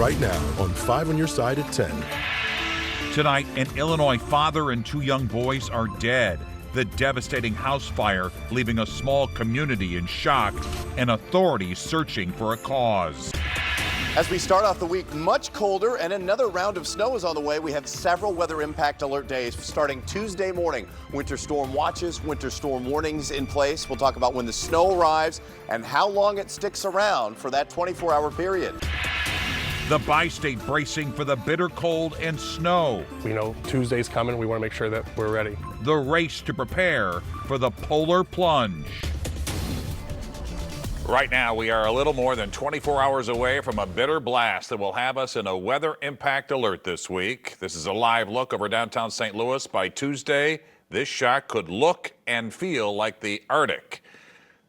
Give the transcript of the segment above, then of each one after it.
right now on 5 on your side at 10. Tonight, an Illinois father and 2 young boys are dead. The devastating house fire leaving a small community in shock and authorities searching for a cause. As we start off the week, much colder and another round of snow is on the way. We have several weather impact alert days starting Tuesday morning. Winter storm watches, winter storm warnings in place. We'll talk about when the snow arrives and how long it sticks around for that 24-hour period. The bi-state bracing for the bitter cold and snow. We know Tuesday's coming. We want to make sure that we're ready. The race to prepare for the polar plunge. Right now, we are a little more than 24 hours away from a bitter blast that will have us in a weather impact alert this week. This is a live look over downtown St. Louis. By Tuesday, this shock could look and feel like the Arctic.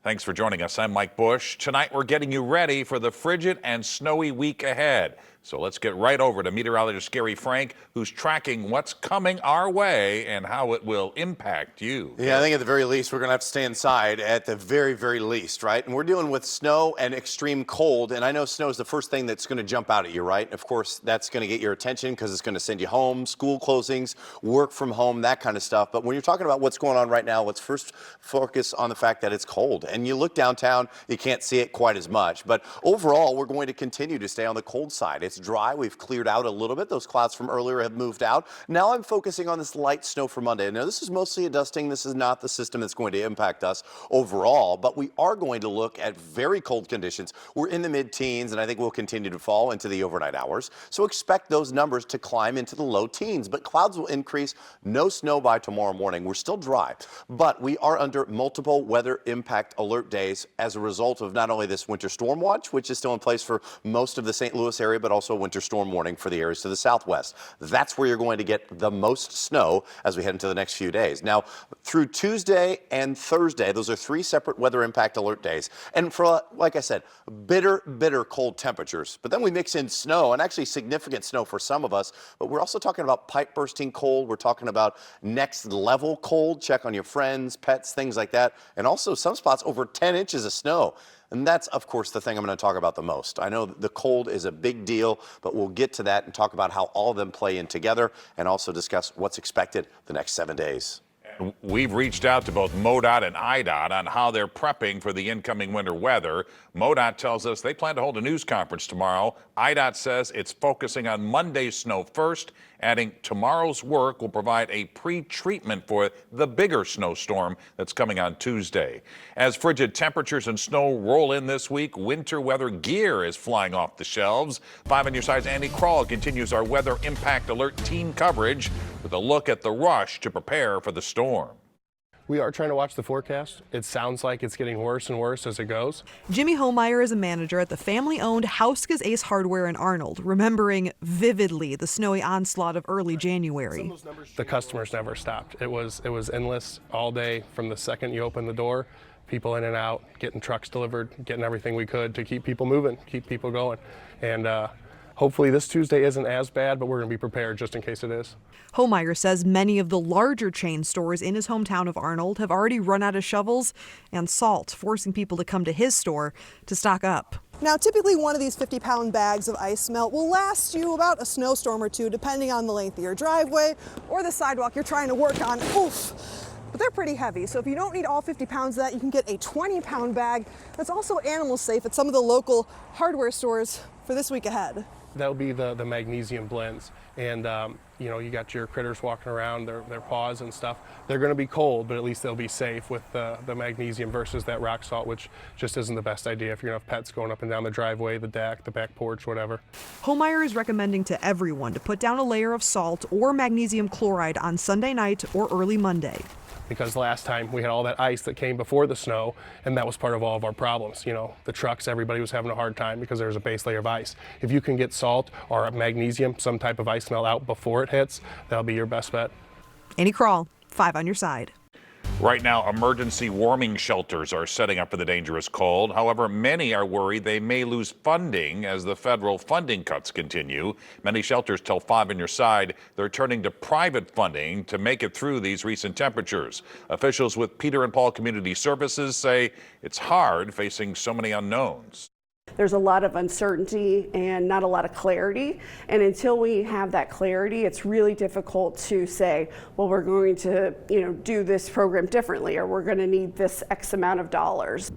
Thanks for joining us. I'm Mike Bush. Tonight, we're getting you ready for the frigid and snowy week ahead. So let's get right over to meteorologist Gary Frank, who's tracking what's coming our way and how it will impact you. Yeah, I think at the very least, we're going to have to stay inside at the very, very least, right? And we're dealing with snow and extreme cold. And I know snow is the first thing that's going to jump out at you, right? Of course, that's going to get your attention because it's going to send you home, school closings, work from home, that kind of stuff. But when you're talking about what's going on right now, let's first focus on the fact that it's cold. And you look downtown, you can't see it quite as much. But overall, we're going to continue to stay on the cold side. It's dry. We've cleared out a little bit. Those clouds from earlier have moved out. Now I'm focusing on this light snow for Monday. Now this is mostly a dusting. This is not the system that's going to impact us overall, but we are going to look at very cold conditions. We're in the mid-teens, and I think we'll continue to fall into the overnight hours. So expect those numbers to climb into the low teens, but clouds will increase. No snow by tomorrow morning. We're still dry, but we are under multiple weather impact alert days as a result of not only this winter storm watch, which is still in place for most of the St. Louis area, but also winter storm warning for the areas to the southwest. That's where you're going to get the most snow as we head into the next few days. Now, through Tuesday and Thursday, those are 3 separate weather impact alert days. And for, like I said, bitter, bitter cold temperatures. But then we mix in snow, and actually significant snow for some of us. But we're also talking about pipe bursting cold. We're talking about next level cold. Check on your friends, pets, things like that. And also some spots over 10 inches of snow. And that's, of course, the thing I'm going to talk about the most. I know the cold is a big deal, but we'll get to that and talk about how all of them play in together and also discuss what's expected the next 7 days. We've reached out to both MoDOT and IDOT on how they're prepping for the incoming winter weather. MoDOT tells us they plan to hold a news conference tomorrow. IDOT says it's focusing on Monday's snow first, adding tomorrow's work will provide a pre-treatment for the bigger snowstorm that's coming on Tuesday. As frigid temperatures and snow roll in this week, winter weather gear is flying off the shelves. 5 on your side's Andy Kroll continues our weather impact alert team coverage with a look at the rush to prepare for the storm. We are trying to watch the forecast. It sounds like it's getting worse and worse as it goes. Jimmy Homeyer is a manager at the family-owned Hauska's Ace Hardware in Arnold, remembering vividly the snowy onslaught of early January. The customers never stopped. It was endless all day from the second you open the door. People in and out, getting trucks delivered, getting everything we could to keep people moving, keep people going. And hopefully this Tuesday isn't as bad, but we're going to be prepared just in case it is. Homeyer says many of the larger chain stores in his hometown of Arnold have already run out of shovels and salt, forcing people to come to his store to stock up. Now, typically one of these 50-pound bags of ice melt will last you about a snowstorm or two, depending on the length of your driveway or the sidewalk you're trying to work on. Oof. But they're pretty heavy, so if you don't need all 50 pounds of that, you can get a 20-pound bag that's also animal safe at some of the local hardware stores for this week ahead. That'll be the magnesium blends. And, you got your critters walking around, their paws and stuff. They're going to be cold, but at least they'll be safe with the magnesium versus that rock salt, which just isn't the best idea if you're going to have pets going up and down the driveway, the deck, the back porch, whatever. Homeyer is recommending to everyone to put down a layer of salt or magnesium chloride on Sunday night or early Monday. Because last time we had all that ice that came before the snow, and that was part of all of our problems. The trucks, everybody was having a hard time because there was a base layer of ice. If you can get salt or magnesium, some type of ice melt out before it hits, that'll be your best bet. Andy Kroll, 5 on your side. Right now, emergency warming shelters are setting up for the dangerous cold. However, many are worried they may lose funding as the federal funding cuts continue. Many shelters tell 5 on your side they're turning to private funding to make it through these recent temperatures. Officials with Peter and Paul Community Services say it's hard facing so many unknowns. There's a lot of uncertainty and not a lot of clarity. And until we have that clarity, it's really difficult to say, well, we're going to, do this program differently, or we're going to need this X amount of dollars.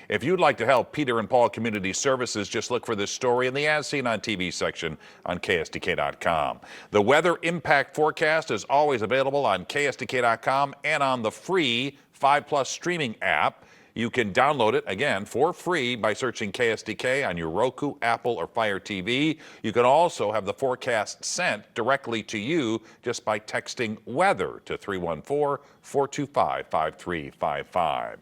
If you'd like to help Peter and Paul Community Services, just look for this story in the As Seen on TV section on KSDK.com. The weather impact forecast is always available on KSDK.com and on the free 5+ streaming app. You can download it, again, for free by searching KSDK on your Roku, Apple, or Fire TV. You can also have the forecast sent directly to you just by texting weather to 314-425-5355.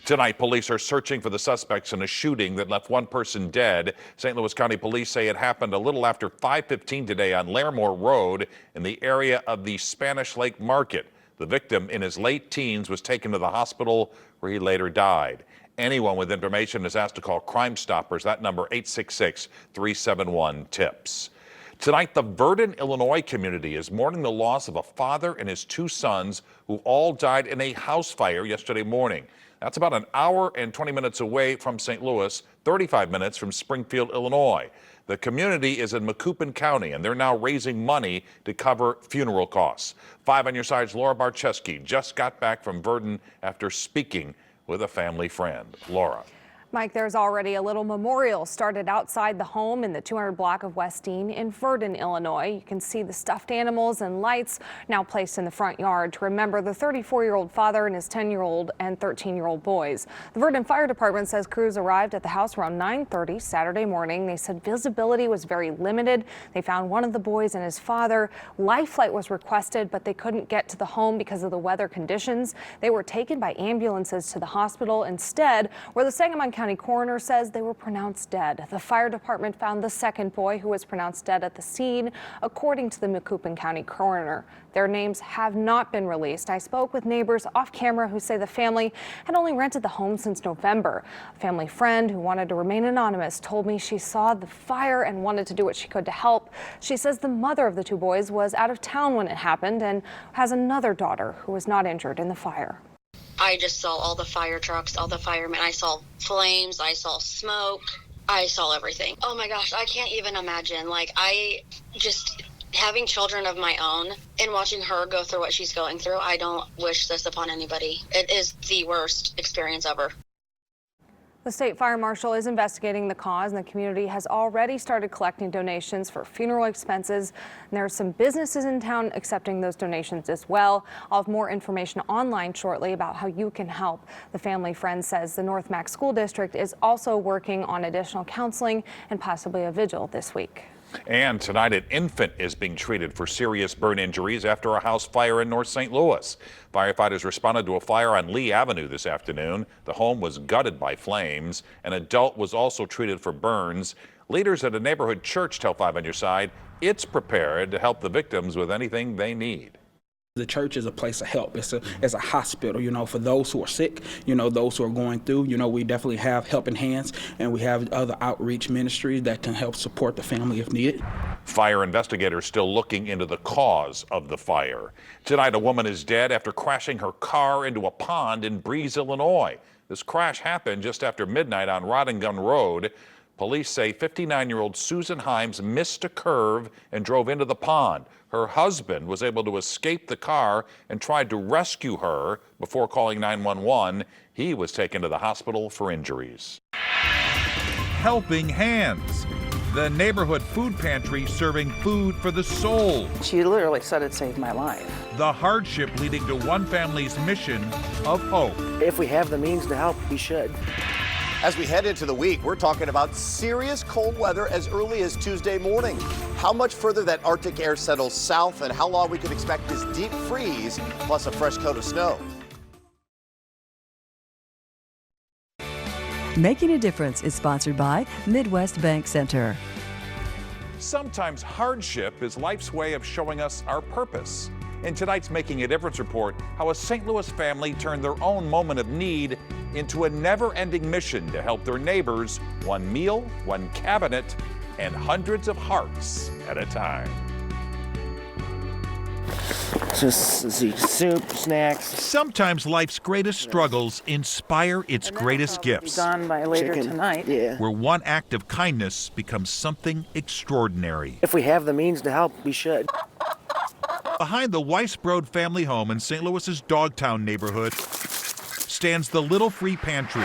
Tonight, police are searching for the suspects in a shooting that left one person dead. St. Louis County Police say it happened a little after 5:15 today on Larimore Road in the area of the Spanish Lake Market. The victim, in his late teens, was taken to the hospital where he later died. Anyone with information is asked to call Crime Stoppers. That number, 866-371-TIPS. Tonight, the Verdon, Illinois community is mourning the loss of a father and his 2 sons who all died in a house fire yesterday morning. That's about an hour and 20 minutes away from St. Louis, 35 minutes from Springfield, Illinois. The community is in Macoupin County, and they're now raising money to cover funeral costs. 5 on your side's Laura Barczewski just got back from Verdon after speaking with a family friend. Laura. Mike, there's already a little memorial started outside the home in the 200 block of Westine in Verdon, Illinois. You can see the stuffed animals and lights now placed in the front yard to remember the 34-year-old father and his 10-year-old and 13-year-old boys. The Verdon Fire Department says crews arrived at the house around 9:30 Saturday morning. They said visibility was very limited. They found one of the boys and his father. Life flight was requested, but they couldn't get to the home because of the weather conditions. They were taken by ambulances to the hospital instead, where the Sangamon County coroner says they were pronounced dead. The fire department found the second boy, who was pronounced dead at the scene, according to the Macoupin County coroner. Their names have not been released. I spoke with neighbors off camera who say the family had only rented the home since November. A family friend who wanted to remain anonymous told me she saw the fire and wanted to do what she could to help. She says the mother of the 2 boys was out of town when it happened and has another daughter who was not injured in the fire. I just saw all the fire trucks, all the firemen. I saw flames, I saw smoke, I saw everything. Oh my gosh, I can't even imagine. Having children of my own and watching her go through what she's going through, I don't wish this upon anybody. It is the worst experience ever. The state fire marshal is investigating the cause, and the community has already started collecting donations for funeral expenses. And there are some businesses in town accepting those donations as well. I'll have more information online shortly about how you can help. The family friend says the North Mac School District is also working on additional counseling and possibly a vigil this week. And tonight, an infant is being treated for serious burn injuries after a house fire in North St. Louis. Firefighters responded to a fire on Lee Avenue this afternoon. The home was gutted by flames. An adult was also treated for burns. Leaders at a neighborhood church tell 5 on your side it's prepared to help the victims with anything they need. The church is a place of help. It's a hospital, for those who are sick, those who are going through. We definitely have helping hands, and we have other outreach ministries that can help support the family if needed. Fire investigators still looking into the cause of the fire. Tonight, a woman is dead after crashing her car into a pond in Breeze, Illinois. This crash happened just after midnight on Rod and Gun Road. Police say 59-year-old Susan Himes missed a curve and drove into the pond. Her husband was able to escape the car and tried to rescue her before calling 911. He was taken to the hospital for injuries. Helping Hands, the neighborhood food pantry serving food for the soul. She literally said it saved my life. The hardship leading to one family's mission of hope. If we have the means to help, we should. As we head into the week, we're talking about serious cold weather as early as Tuesday morning. How much further that Arctic air settles south and how long we could expect this deep freeze plus a fresh coat of snow. Making a Difference is sponsored by Midwest Bank Center. Sometimes hardship is life's way of showing us our purpose. In tonight's Making a Difference report, how a St. Louis family turned their own moment of need into a never-ending mission to help their neighbors, one meal, one cabinet, and hundreds of hearts at a time. Just soup, snacks. Sometimes life's greatest struggles inspire its greatest gifts. Done by later tonight. Yeah. Where one act of kindness becomes something extraordinary. If we have the means to help, we should. Behind the Weisbrod family home in St. Louis's Dogtown neighborhood stands the Little Free Pantry,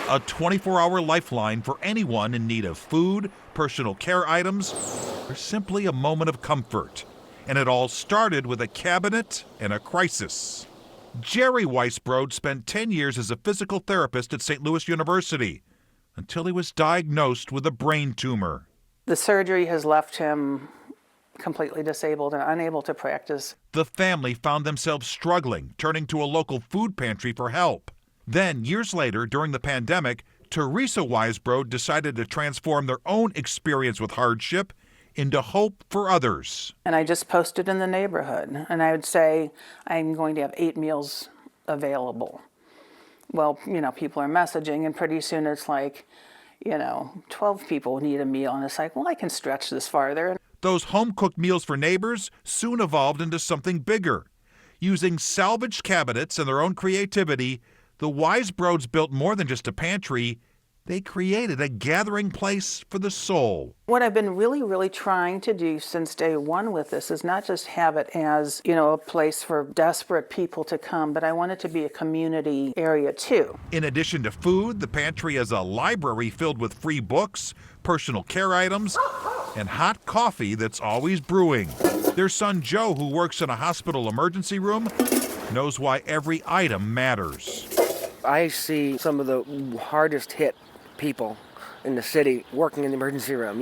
a 24-hour lifeline for anyone in need of food, personal care items, or simply a moment of comfort. And it all started with a cabinet and a crisis. Jerry Weisbrod spent 10 years as a physical therapist at St. Louis University until he was diagnosed with a brain tumor. The surgery has left him completely disabled and unable to practice. The family found themselves struggling, turning to a local food pantry for help. Then, years later, during the pandemic, Teresa Weisbrod decided to transform their own experience with hardship into hope for others. And I just posted in the neighborhood, and I would say, I'm going to have 8 meals available. Well, people are messaging, and pretty soon it's like, 12 people need a meal, and it's like, well, I can stretch this farther. Those home-cooked meals for neighbors soon evolved into something bigger. Using salvaged cabinets and their own creativity, the Weisbrods built more than just a pantry. They created a gathering place for the soul. What I've been really trying to do since day one with this is not just have it as, a place for desperate people to come, but I want it to be a community area too. In addition to food, the pantry is a library filled with free books, personal care items, and hot coffee that's always brewing. Their son Joe, who works in a hospital emergency room, knows why every item matters. I see some of the hardest hit people in the city working in the emergency room,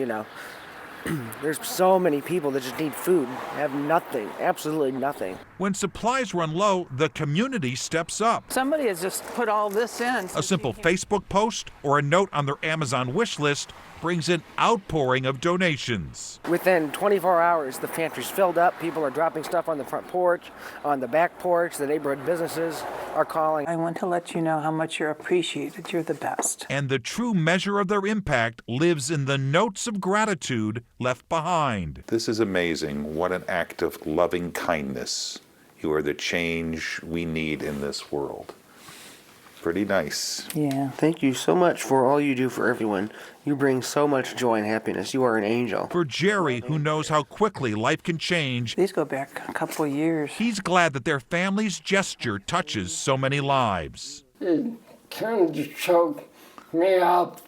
There's so many people that just need food, have nothing, absolutely nothing. When supplies run low, the community steps up. Somebody has just put all this in. A simple Facebook post or a note on their Amazon wish list brings an outpouring of donations. Within 24 hours, the pantry's filled up. People are dropping stuff on the front porch, on the back porch. The neighborhood businesses are calling. I want to let you know how much you're appreciated. You're the best. And the true measure of their impact lives in the notes of gratitude left behind. This is amazing. What an act of loving kindness. You are the change we need in this world. Pretty nice. Yeah. Thank you so much for all you do for everyone. You bring so much joy and happiness. You are an angel. For Jerry, who knows how quickly life can change, these go back a couple of years. He's glad that their family's gesture touches so many lives. It kind of choked me up.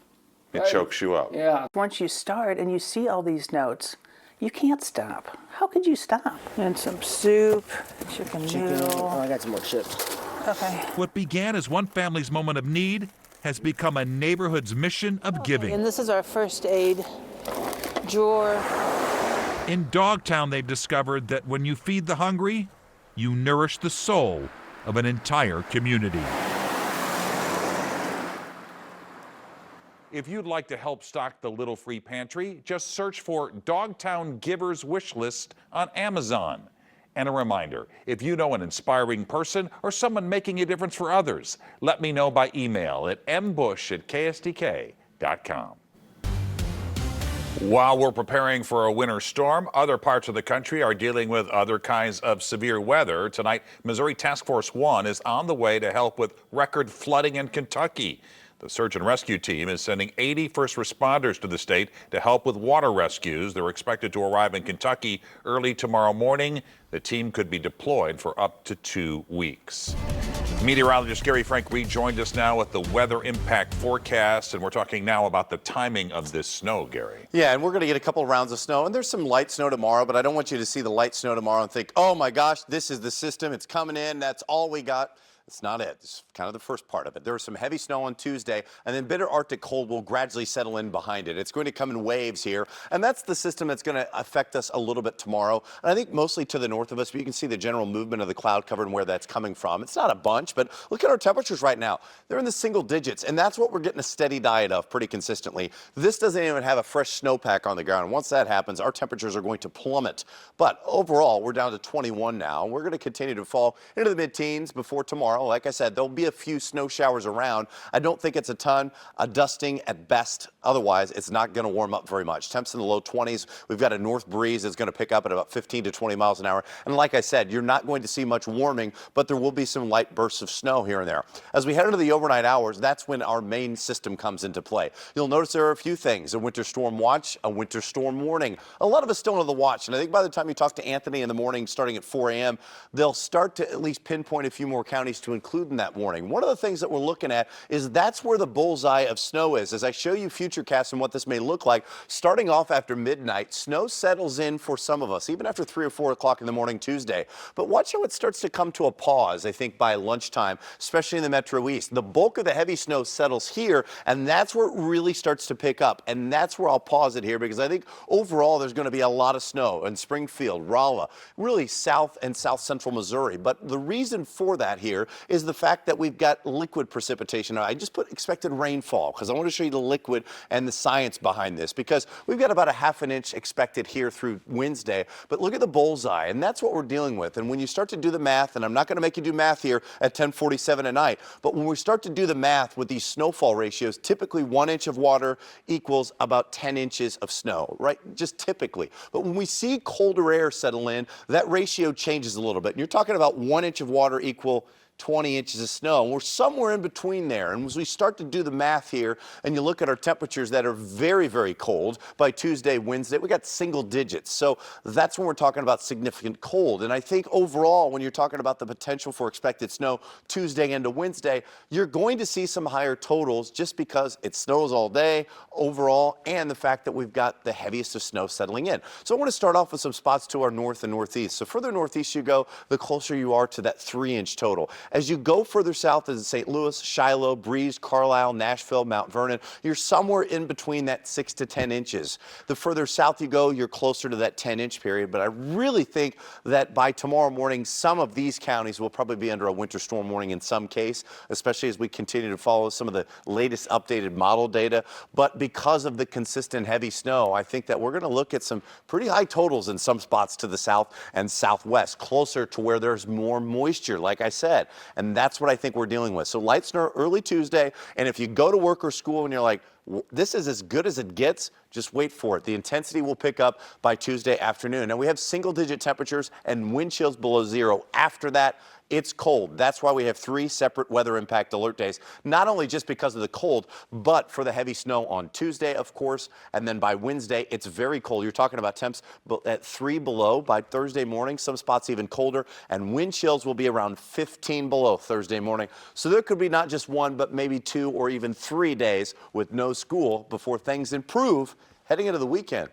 It chokes you up. Yeah. Once you start and you see all these notes, you can't stop. How could you stop? And some soup, chicken noodle. Oh, I got some more chips. Okay. What began as one family's moment of need has become a neighborhood's mission of giving. And this is our first aid drawer. In Dogtown, they've discovered that when you feed the hungry, you nourish the soul of an entire community. If you'd like to help stock the Little Free Pantry, just search for Dogtown Givers Wish List on Amazon. And a reminder, if you know an inspiring person or someone making a difference for others, let me know by email at mbush@ksdk.com. While we're preparing for a winter storm, other parts of the country are dealing with other kinds of severe weather. Tonight, Missouri Task Force 1 is on the way to help with record flooding in Kentucky. The search and rescue team is sending 80 first responders to the state to help with water rescues. They're expected to arrive in Kentucky early tomorrow morning. The team could be deployed for up to 2 weeks. Meteorologist Gary Frank rejoined us now with the weather impact forecast, and we're talking now about the timing of this snow, Gary. Yeah, and we're going to get a couple of rounds of snow, and there's some light snow tomorrow, but I don't want you to see the light snow tomorrow and think, oh my gosh, this is the system, it's coming in, that's all we got. It's not it. It's kind of the first part of it. There was some heavy snow on Tuesday, and then bitter Arctic cold will gradually settle in behind it. It's going to come in waves here, and that's the system that's going to affect us a little bit tomorrow. And I think mostly to the north of us, but you can see the general movement of the cloud cover and where that's coming from. It's not a bunch, but look at our temperatures right now. They're in the single digits, and that's what we're getting a steady diet of pretty consistently. This doesn't even have a fresh snowpack on the ground. And once that happens, our temperatures are going to plummet. But overall, we're down to 21 now. We're going to continue to fall into the mid-teens before tomorrow. tomorrow. Like I said, there'll be a few snow showers around. I don't think it's a ton. A dusting at best. Otherwise, it's not going to warm up very much. Temps in the low 20s. We've got a north breeze that's going to pick up at about 15 to 20 miles an hour. And like I said, you're not going to see much warming, but there will be some light bursts of snow here and there. As we head into the overnight hours, that's when our main system comes into play. You'll notice there are a few things: a winter storm watch, a winter storm warning. A lot of us still know the watch, and I think by the time you talk to Anthony in the morning, starting at 4 a.m., they'll start to at least pinpoint a few more counties to include in that warning. One of the things that we're looking at is that's where the bullseye of snow is. As I show you futurecasts and what this may look like, starting off after midnight, snow settles in for some of us, even after 3 or 4 o'clock in the morning Tuesday. But watch how it starts to come to a pause, I think, by lunchtime, especially in the Metro East. The bulk of the heavy snow settles here, and that's where it really starts to pick up. And that's where I'll pause it here, because I think overall there's going to be a lot of snow in Springfield, Rolla, really south and south central Missouri. But the reason for that here is the fact that we've got liquid precipitation. I just put expected rainfall because I want to show you the liquid and the science behind this, because we've got about a ½ an inch expected here through Wednesday. But look at the bullseye, and that's what we're dealing with. And when you start to do the math, and I'm not going to make you do math here at 10:47 at night, but when we start to do the math with these snowfall ratios, typically 1 inch of water equals about 10 inches of snow, right? Just typically. But when we see colder air settle in, that ratio changes a little bit. And you're talking about 1 inch of water equal 20 inches of snow. And we're somewhere in between there. And as we start to do the math here, and you look at our temperatures that are very, very cold by Tuesday, Wednesday, we got single digits. So that's when we're talking about significant cold. And I think overall, when you're talking about the potential for expected snow Tuesday into Wednesday, you're going to see some higher totals just because it snows all day overall, and the fact that we've got the heaviest of snow settling in. So I want to start off with some spots to our north and northeast. So further northeast you go, the closer you are to that 3-inch total. As you go further south as St. Louis, Shiloh, Breeze, Carlisle, Nashville, Mount Vernon, you're somewhere in between that 6 to 10 inches. The further south you go, you're closer to that 10-inch period. But I really think that by tomorrow morning, some of these counties will probably be under a winter storm warning in some case, especially as we continue to follow some of the latest updated model data. But because of the consistent heavy snow, I think that we're going to look at some pretty high totals in some spots to the south and southwest, closer to where there's more moisture, like I said. And that's what I think we're dealing with. So light snow early Tuesday. And if you go to work or school and you're like, this is as good as it gets, just wait for it. The intensity will pick up by Tuesday afternoon. Now we have single-digit temperatures and wind chills below 0. After that, it's cold. That's why we have 3 separate weather impact alert days, not only just because of the cold, but for the heavy snow on Tuesday, of course, and then by Wednesday, it's very cold. You're talking about temps at 3 below by Thursday morning, some spots even colder, and wind chills will be around 15 below Thursday morning. So there could be not just 1, but maybe 2 or even 3 days with no school before things improve heading into the weekend.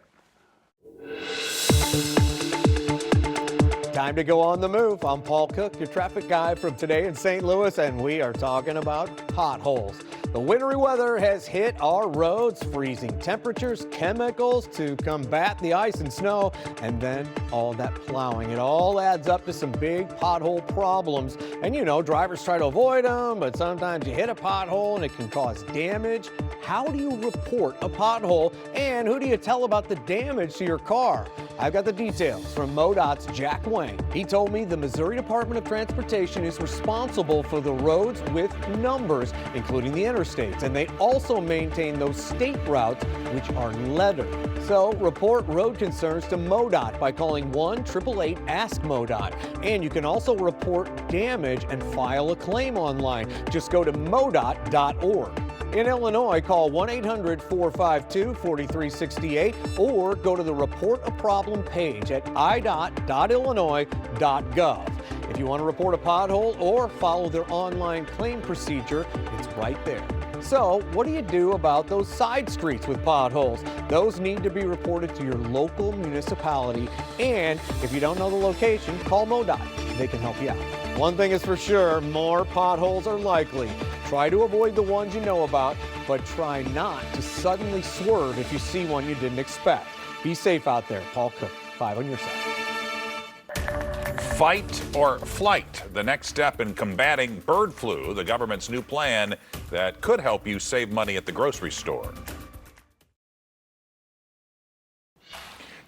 Time to go on the move. I'm Paul Cook, your traffic guy from Today in St. Louis, and we are talking about potholes. The wintry weather has hit our roads, freezing temperatures, chemicals to combat the ice and snow, and then all that plowing. It all adds up to some big pothole problems. And you know, drivers try to avoid them, but sometimes you hit a pothole and it can cause damage. How do you report a pothole, and who do you tell about the damage to your car? I've got the details from MoDOT's Jack Wang. He told me the Missouri Department of Transportation is responsible for the roads with numbers, including the interstates, and they also maintain those state routes, which are lettered. So report road concerns to MoDOT by calling 1-888-ASK-MoDOT. And you can also report damage and file a claim online. Just go to modot.org. In Illinois, call 1-800-452-4368 or go to the Report a Problem page at idot.illinois.gov. If you want to report a pothole or follow their online claim procedure, it's right there. So, what do you do about those side streets with potholes? Those need to be reported to your local municipality. And if you don't know the location, call MoDOT. They can help you out. One thing is for sure, more potholes are likely. Try to avoid the ones you know about, but try not to suddenly swerve if you see one you didn't expect. Be safe out there. Paul Cook, 5 on your side. Fight or flight, the next step in combating bird flu, the government's new plan that could help you save money at the grocery store.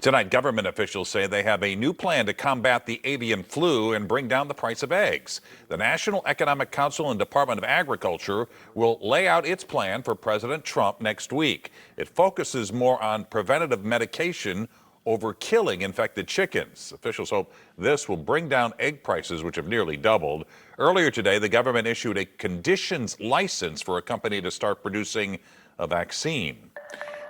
Tonight, government officials say they have a new plan to combat the avian flu and bring down the price of eggs. The National Economic Council and Department of Agriculture will lay out its plan for President Trump next week. It focuses more on preventative medication over killing infected chickens. Officials hope this will bring down egg prices, which have nearly doubled. Earlier today, the government issued a conditions license for a company to start producing a vaccine.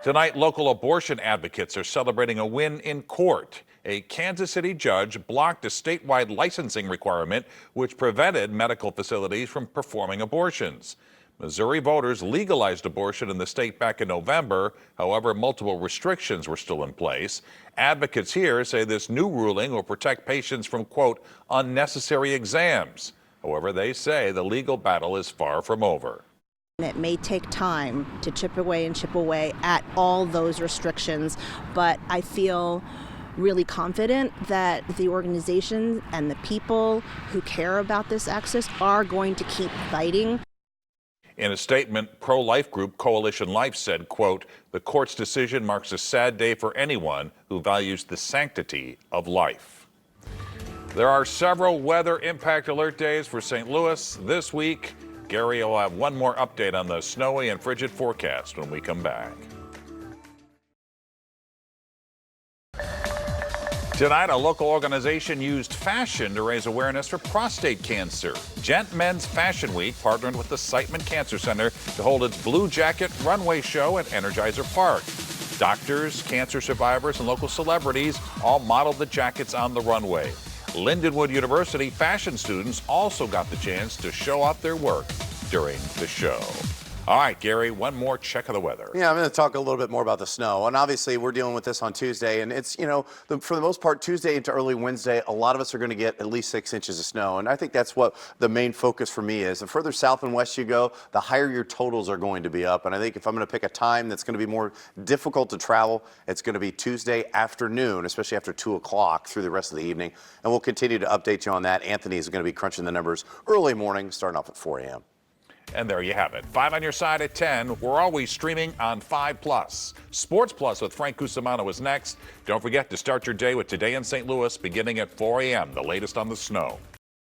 Tonight, local abortion advocates are celebrating a win in court. A Kansas City judge blocked a statewide licensing requirement which prevented medical facilities from performing abortions. Missouri voters legalized abortion in the state back in November. However, multiple restrictions were still in place. Advocates here say this new ruling will protect patients from, quote, unnecessary exams. However, they say the legal battle is far from over. It may take time to chip away at all those restrictions, but I feel really confident that the organization and the people who care about this access are going to keep fighting. In a statement, pro-life group Coalition Life said, quote, the court's decision marks a sad day for anyone who values the sanctity of life. There are several weather impact alert days for St. Louis this week. Gary will have one more update on the snowy and frigid forecast when we come back. Tonight, a local organization used fashion to raise awareness for prostate cancer. Gent Men's Fashion Week partnered with the Siteman Cancer Center to hold its Blue Jacket runway show at Energizer Park. Doctors, cancer survivors, and local celebrities all modeled the jackets on the runway. Lindenwood University fashion students also got the chance to show off their work during the show. All right, Gary, one more check of the weather. Yeah, I'm going to talk a little bit more about the snow. And obviously, we're dealing with this on Tuesday. And it's, for the most part, Tuesday into early Wednesday, a lot of us are going to get at least 6 inches of snow. And I think that's what the main focus for me is. The further south and west you go, the higher your totals are going to be up. And I think if I'm going to pick a time that's going to be more difficult to travel, it's going to be Tuesday afternoon, especially after 2 o'clock through the rest of the evening. And we'll continue to update you on that. Anthony is going to be crunching the numbers early morning, starting off at 4 a.m. And there you have it. 5 on your side at 10. We're always streaming on 5+. Sports Plus with Frank Cusimano is next. Don't forget to start your day with Today in St. Louis beginning at 4 a.m., the latest on the snow.